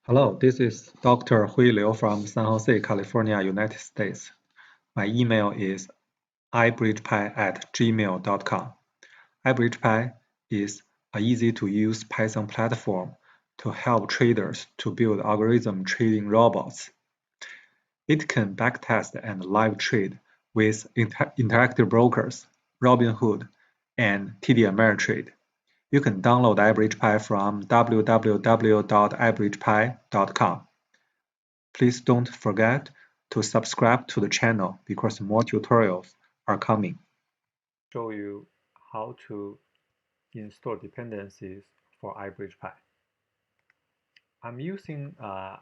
Hello, this is Dr. Hui Liu from San Jose, California, United States. My email is IBridgePy@gmail.com. IBridgePy is an easy-to-use Python platform to help traders to build algorithm trading robots. It can backtest and live trade with interactive brokers, Robinhood, and TD Ameritrade. You can download IBridgePy from www.ibridgepy.com. Please don't forget to subscribe to the channel because more tutorials are coming. Show you how to install dependencies for IBridgePy. I'm using a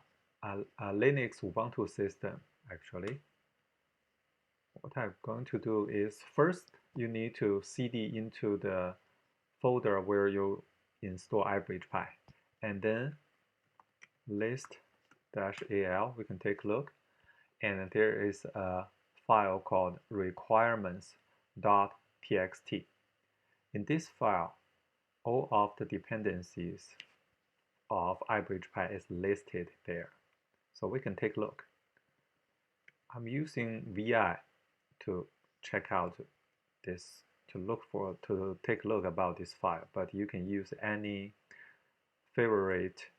Linux Ubuntu system actually. What I'm going to do is first you need to cd into the folder where you install IBridgePy, and then list-al, we can take a look, and there is a file called requirements.txt. In this file, all of the dependencies of IBridgePy is listed there. So we can take a look. I'm using VI to check out this, to take a look about this file, but you can use any favorite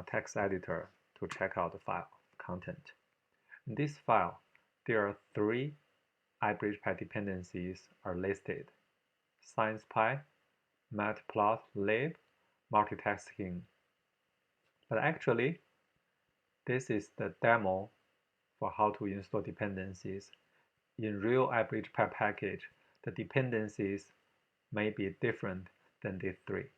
text editor to check out the file content. In this file, there are 3 IBridgePy dependencies are listed: SciencePy, matplotlib, multitasking. But actually, this is the demo for how to install dependencies. In real IBridgePy package, the dependencies may be different than these 3.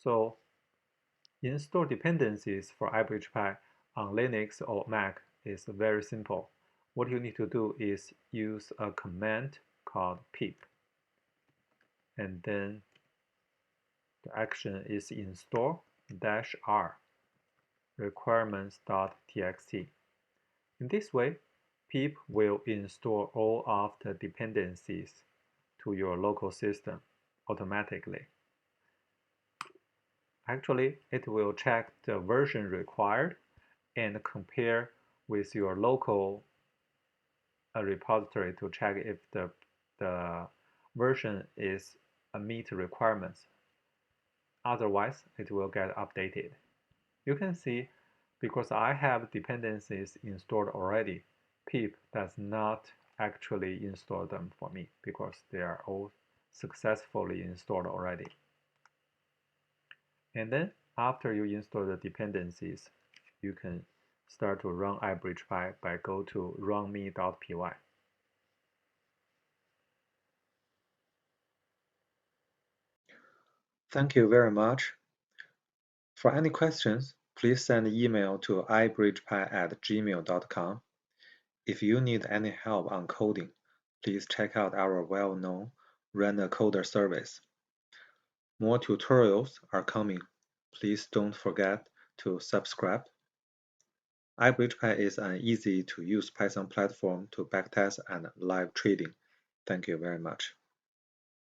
So, install dependencies for IBridgePy on Linux or Mac is very simple. What you need to do is use a command called pip, and then the action is install -r requirements.txt. In this way, pip will install all of the dependencies to your local system automatically. Actually, it will check the version required and compare with your local repository to check if the version is meet requirements. Otherwise, it will get updated. You can see, because I have dependencies installed already, pip does not actually install them for me because they are all successfully installed already. And then after you install the dependencies, you can start to run IBridgePy by go to runme.py. Thank you very much. For any questions, please send an email to ibridgepy@gmail.com. If you need any help on coding, please check out our well-known Run a Coder service. More tutorials are coming. Please don't forget to subscribe. IBridgePy is an easy-to-use Python platform to backtest and live trading. Thank you very much.